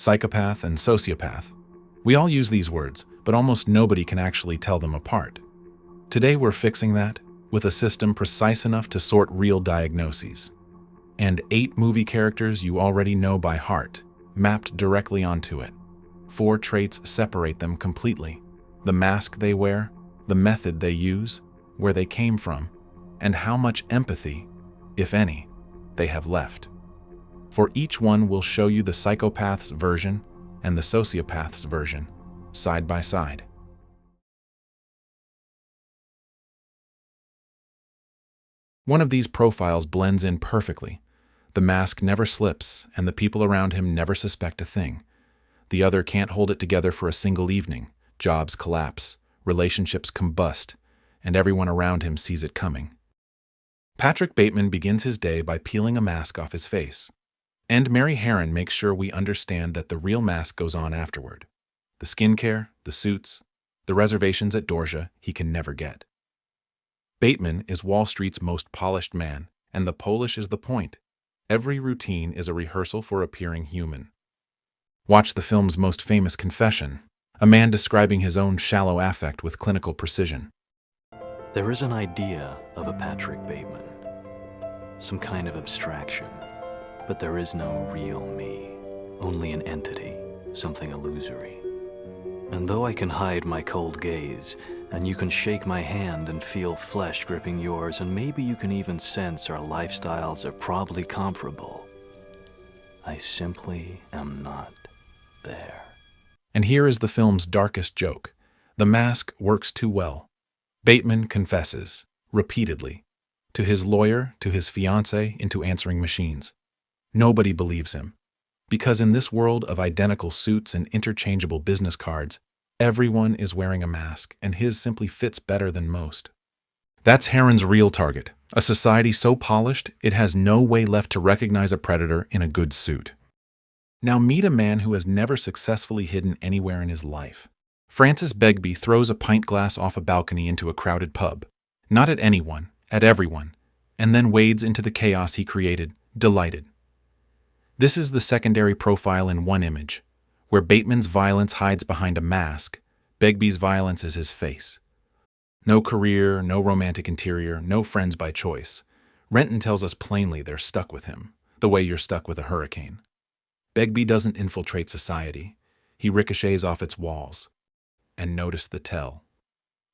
psychopath, and sociopath. We all use these words, but almost nobody can actually tell them apart. Today we're fixing that with a system precise enough to sort real diagnoses. And 8 movie characters you already know by heart, mapped directly onto it. 4 traits separate them completely: the mask they wear, the method they use, where they came from, and how much empathy, if any, they have left. For each one, we'll show you the psychopath's version and the sociopath's version, side by side. One of these profiles blends in perfectly. The mask never slips, and the people around him never suspect a thing. The other can't hold it together for a single evening. Jobs collapse, relationships combust, and everyone around him sees it coming. Patrick Bateman begins his day by peeling a mask off his face. And Mary Herron makes sure we understand that the real mask goes on afterward. The skincare, the suits, the reservations at Dorsia he can never get. Bateman is Wall Street's most polished man, and the polish is the point. Every routine is a rehearsal for appearing human. Watch the film's most famous confession, a man describing his own shallow affect with clinical precision. There is an idea of a Patrick Bateman, some kind of abstraction, but there is no real me, only an entity, something illusory. And though I can hide my cold gaze, and you can shake my hand and feel flesh gripping yours, and maybe you can even sense our lifestyles are probably comparable, I simply am not there. And here is the film's darkest joke. The mask works too well. Bateman confesses, repeatedly, to his lawyer, to his fiancée, into answering machines. Nobody believes him, because in this world of identical suits and interchangeable business cards, everyone is wearing a mask, and his simply fits better than most. That's Herron's real target, a society so polished it has no way left to recognize a predator in a good suit. Now meet a man who has never successfully hidden anywhere in his life. Francis Begbie throws a pint glass off a balcony into a crowded pub, not at anyone, at everyone, and then wades into the chaos he created, delighted. This is the secondary profile in one image, where Bateman's violence hides behind a mask. Begbie's violence is his face. No career, no romantic interior, no friends by choice. Renton tells us plainly they're stuck with him, the way you're stuck with a hurricane. Begbie doesn't infiltrate society. He ricochets off its walls. And notice the tell,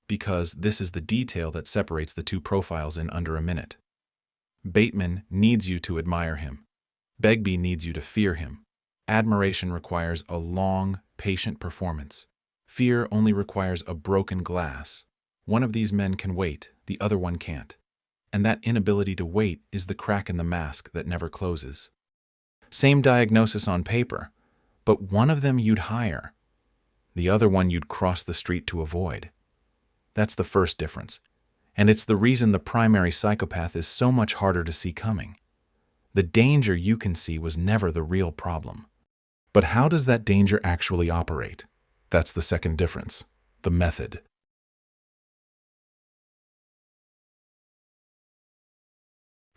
because this is the detail that separates the two profiles in under a minute. Bateman needs you to admire him. Begbie needs you to fear him. Admiration requires a long, patient performance. Fear only requires a broken glass. One of these men can wait, the other one can't. And that inability to wait is the crack in the mask that never closes. Same diagnosis on paper, but one of them you'd hire. The other one you'd cross the street to avoid. That's the first difference, and it's the reason the primary psychopath is so much harder to see coming. The danger you can see was never the real problem. But how does that danger actually operate? That's the second difference, the method.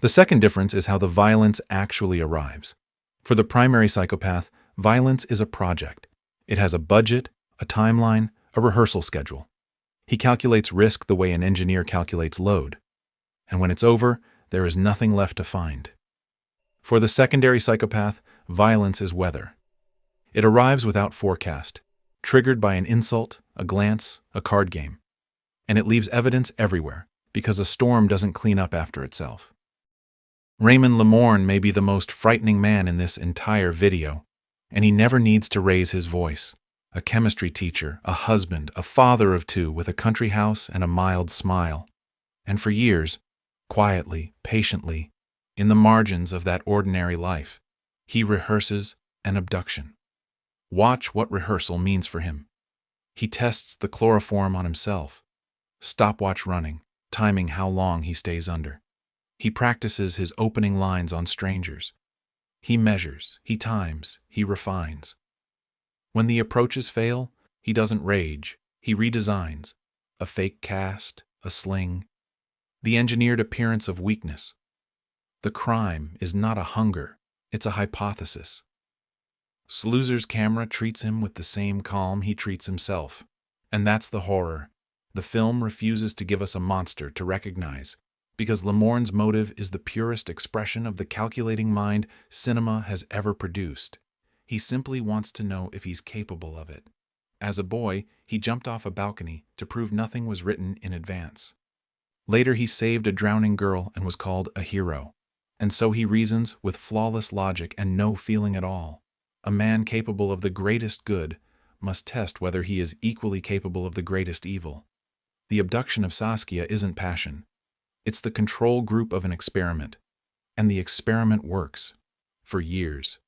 The second difference is how the violence actually arrives. For the primary psychopath, violence is a project. It has a budget, a timeline, a rehearsal schedule. He calculates risk the way an engineer calculates load. And when it's over, there is nothing left to find. For the secondary psychopath, violence is weather. It arrives without forecast, triggered by an insult, a glance, a card game. And it leaves evidence everywhere, because a storm doesn't clean up after itself. Raymond Lamorne may be the most frightening man in this entire video, and he never needs to raise his voice. A chemistry teacher, a husband, a father of 2 with a country house and a mild smile. And for years, quietly, patiently, in the margins of that ordinary life, he rehearses an abduction. Watch what rehearsal means for him. He tests the chloroform on himself, stopwatch running, timing how long he stays under. He practices his opening lines on strangers. He measures, he times, he refines. When the approaches fail, he doesn't rage, he redesigns. A fake cast, a sling, the engineered appearance of weakness. The crime is not a hunger, it's a hypothesis. Sluzer's camera treats him with the same calm he treats himself. And that's the horror. The film refuses to give us a monster to recognize, because Lamorne's motive is the purest expression of the calculating mind cinema has ever produced. He simply wants to know if he's capable of it. As a boy, he jumped off a balcony to prove nothing was written in advance. Later, he saved a drowning girl and was called a hero. And so he reasons with flawless logic and no feeling at all. A man capable of the greatest good must test whether he is equally capable of the greatest evil. The abduction of Saskia isn't passion. It's the control group of an experiment. And the experiment works. For years.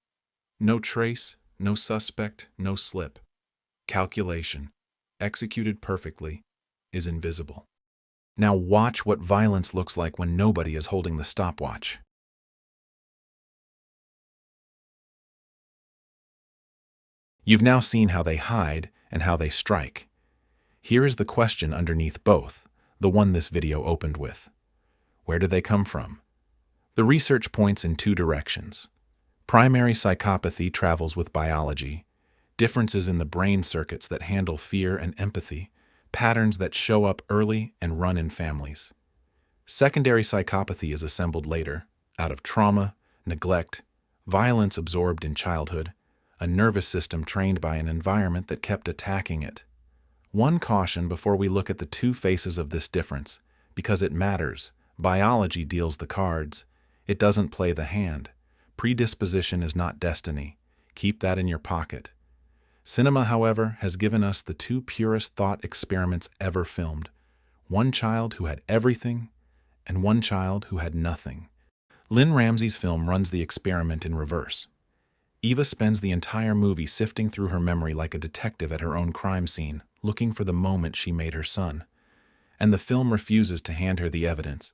No trace, no suspect, no slip. Calculation, executed perfectly, is invisible. Now watch what violence looks like when nobody is holding the stopwatch. You've now seen how they hide and how they strike. Here is the question underneath both, the one this video opened with. Where do they come from? The research points in two directions. Primary psychopathy travels with biology, differences in the brain circuits that handle fear and empathy, patterns that show up early and run in families. Secondary psychopathy is assembled later, out of trauma, neglect, violence absorbed in childhood, a nervous system trained by an environment that kept attacking it. One caution before we look at the two faces of this difference, because it matters. Biology deals the cards. It doesn't play the hand. Predisposition is not destiny. Keep that in your pocket. Cinema, however, has given us the two purest thought experiments ever filmed. One child who had everything, and one child who had nothing. Lynn Ramsey's film runs the experiment in reverse. Eva spends the entire movie sifting through her memory like a detective at her own crime scene, looking for the moment she made her son. And the film refuses to hand her the evidence.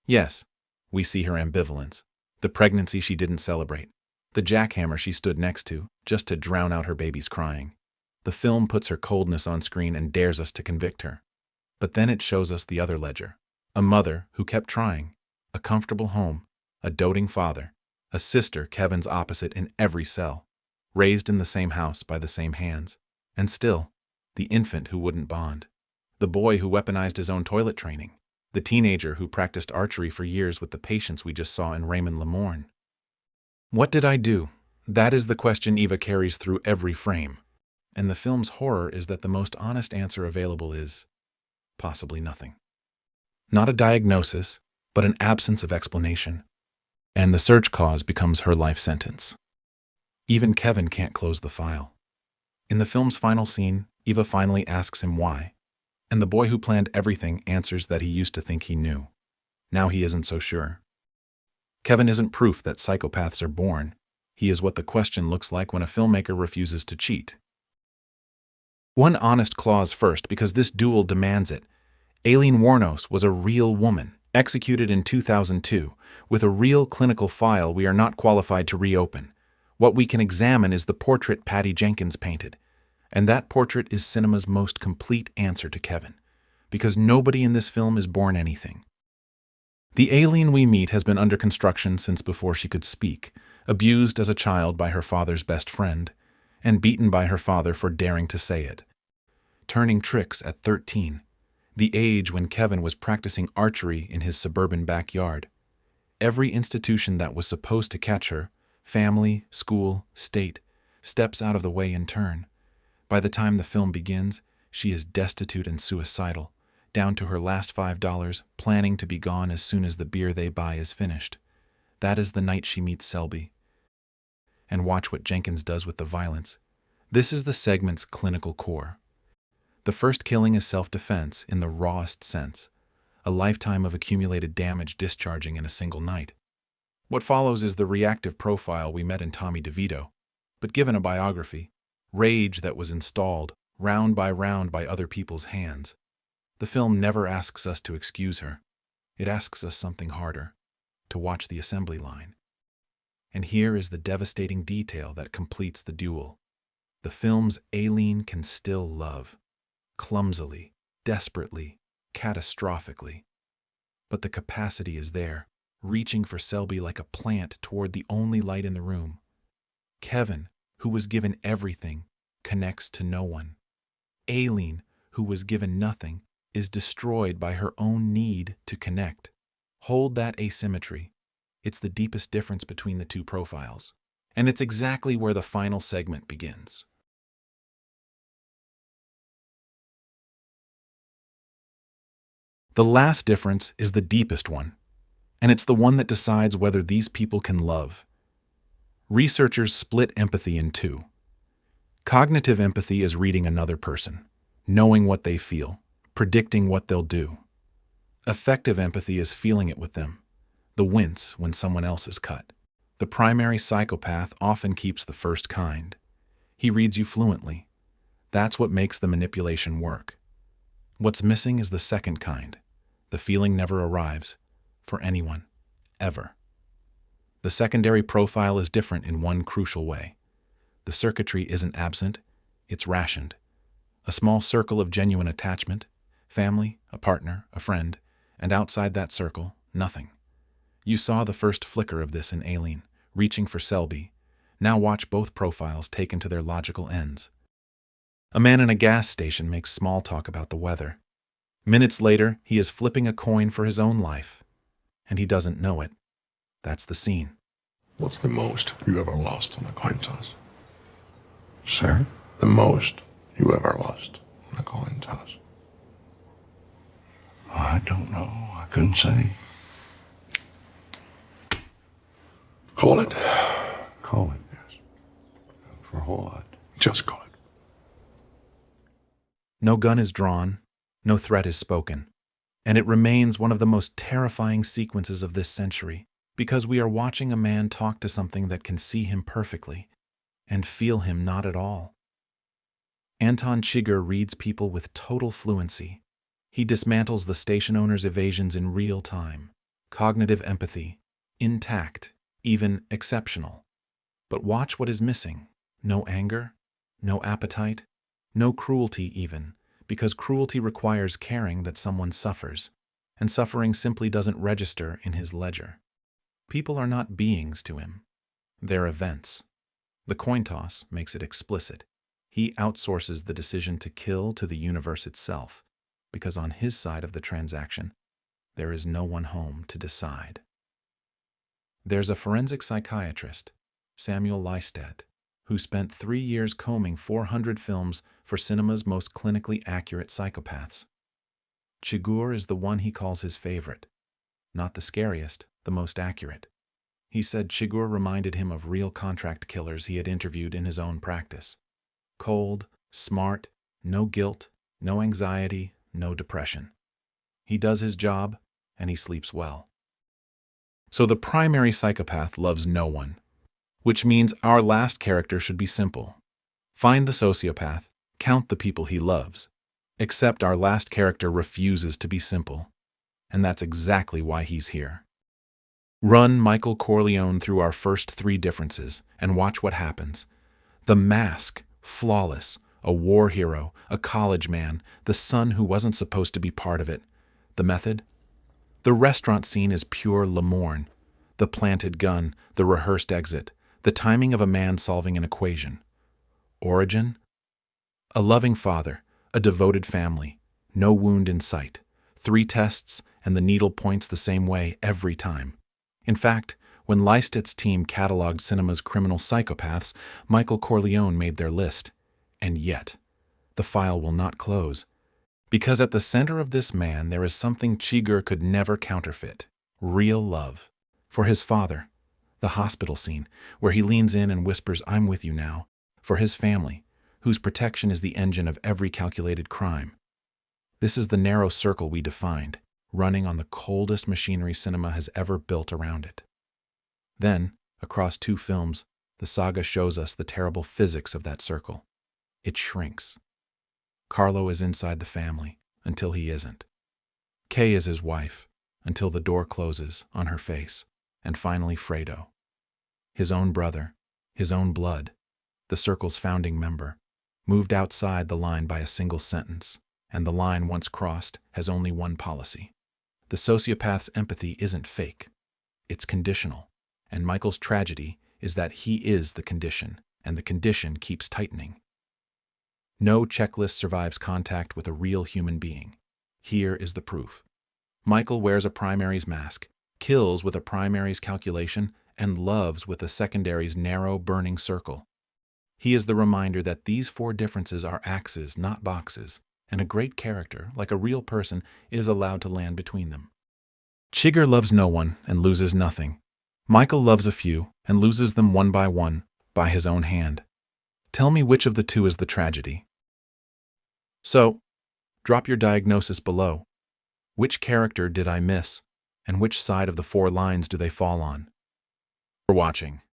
Yes, we see her ambivalence. The pregnancy she didn't celebrate. The jackhammer she stood next to, just to drown out her baby's crying. The film puts her coldness on screen and dares us to convict her. But then it shows us the other ledger. A mother who kept trying. A comfortable home. A doting father. A sister Kevin's opposite in every cell. Raised in the same house by the same hands. And still, the infant who wouldn't bond. The boy who weaponized his own toilet training. The teenager who practiced archery for years with the patience we just saw in Raymond Lamorne. What did I do? That is the question Eva carries through every frame. And the film's horror is that the most honest answer available is possibly nothing. Not a diagnosis, but an absence of explanation. And the search cause becomes her life sentence. Even Kevin can't close the file. In the film's final scene, Eva finally asks him why. And the boy who planned everything answers that he used to think he knew. Now he isn't so sure. Kevin isn't proof that psychopaths are born. He is what the question looks like when a filmmaker refuses to cheat. One honest clause first, because this duel demands it. Aileen Wuornos was a real woman, executed in 2002, with a real clinical file we are not qualified to reopen. What we can examine is the portrait Patty Jenkins painted. And that portrait is cinema's most complete answer to Kevin, because nobody in this film is born anything. The Aileen we meet has been under construction since before she could speak, abused as a child by her father's best friend, and beaten by her father for daring to say it. Turning tricks at 13, the age when Kevin was practicing archery in his suburban backyard. Every institution that was supposed to catch her, family, school, state, steps out of the way in turn. By the time the film begins, she is destitute and suicidal, down to her last $5, planning to be gone as soon as the beer they buy is finished. That is the night she meets Selby. And watch what Jenkins does with the violence. This is the segment's clinical core. The first killing is self-defense in the rawest sense, a lifetime of accumulated damage discharging in a single night. What follows is the reactive profile we met in Tommy DeVito, but given a biography. Rage that was installed, round by other people's hands. The film never asks us to excuse her. It asks us something harder, to watch the assembly line. And here is the devastating detail that completes the duel. The film's Aileen can still love. Clumsily, desperately, catastrophically. But the capacity is there, reaching for Selby like a plant toward the only light in the room. Kevin, who was given everything, connects to no one. Aileen, who was given nothing, is destroyed by her own need to connect. Hold that asymmetry. It's the deepest difference between the two profiles. And it's exactly where the final segment begins. The last difference is the deepest one, and it's the one that decides whether these people can love. Researchers split empathy in two. Cognitive empathy is reading another person, knowing what they feel, predicting what they'll do. Affective empathy is feeling it with them, the wince when someone else is cut. The primary psychopath often keeps the first kind. He reads you fluently. That's what makes the manipulation work. What's missing is the second kind. The feeling never arrives, for anyone, ever. The secondary profile is different in one crucial way. The circuitry isn't absent, it's rationed. A small circle of genuine attachment, family, a partner, a friend, and outside that circle, nothing. You saw the first flicker of this in Aileen, reaching for Selby. Now watch both profiles taken to their logical ends. A man in a gas station makes small talk about the weather. Minutes later, he is flipping a coin for his own life, and he doesn't know it. That's the scene. What's the most you ever lost on a coin toss? Sir? The most you ever lost on a coin toss? I don't know. I couldn't say. Call it. Call it. Yes. For what? Just call it. No gun is drawn, no threat is spoken, and it remains one of the most terrifying sequences of this century, because we are watching a man talk to something that can see him perfectly and feel him not at all. Anton Chigurh reads people with total fluency. He dismantles the station owner's evasions in real time. Cognitive empathy, intact, even exceptional. But watch what is missing. No anger, no appetite, no cruelty even, because cruelty requires caring that someone suffers, and suffering simply doesn't register in his ledger. People are not beings to him. They're events. The coin toss makes it explicit. He outsources the decision to kill to the universe itself, because on his side of the transaction, there is no one home to decide. There's a forensic psychiatrist, Samuel Lystedt, who spent 3 years combing 400 films for cinema's most clinically accurate psychopaths. Chigurh is the one he calls his favorite. Not the scariest, the most accurate. He said Chigurh reminded him of real contract killers he had interviewed in his own practice. Cold, smart, no guilt, no anxiety, no depression. He does his job, and he sleeps well. So the primary psychopath loves no one, which means our last character should be simple. Find the sociopath, count the people he loves. Except our last character refuses to be simple, and that's exactly why he's here. Run Michael Corleone through our first 3 differences, and watch what happens. The mask, flawless, a war hero, a college man, the son who wasn't supposed to be part of it. The method? The restaurant scene is pure Lamorne. The planted gun, the rehearsed exit, the timing of a man solving an equation. Origin? A loving father, a devoted family, no wound in sight. 3 tests, and the needle points the same way every time. In fact, when Lystedt's team cataloged cinema's criminal psychopaths, Michael Corleone made their list. And yet, the file will not close. Because at the center of this man there is something Chigurh could never counterfeit. Real love. For his father. The hospital scene, where he leans in and whispers, "I'm with you now." For his family, whose protection is the engine of every calculated crime. This is the narrow circle we defined, running on the coldest machinery cinema has ever built around it. Then, across 2 films, the saga shows us the terrible physics of that circle. It shrinks. Carlo is inside the family, until he isn't. Kay is his wife, until the door closes on her face, and finally Fredo. His own brother, his own blood, the circle's founding member, moved outside the line by a single sentence, and the line once crossed has only one policy. The sociopath's empathy isn't fake. It's conditional, and Michael's tragedy is that he is the condition, and the condition keeps tightening. No checklist survives contact with a real human being. Here is the proof. Michael wears a primary's mask, kills with a primary's calculation, and loves with a secondary's narrow, burning circle. He is the reminder that these four differences are axes, not boxes, and a great character, like a real person, is allowed to land between them. Chigger loves no one and loses nothing. Michael loves a few and loses them one, by his own hand. Tell me which of the two is the tragedy. So, drop your diagnosis below. Which character did I miss, and which side of the four lines do they fall on? For watching.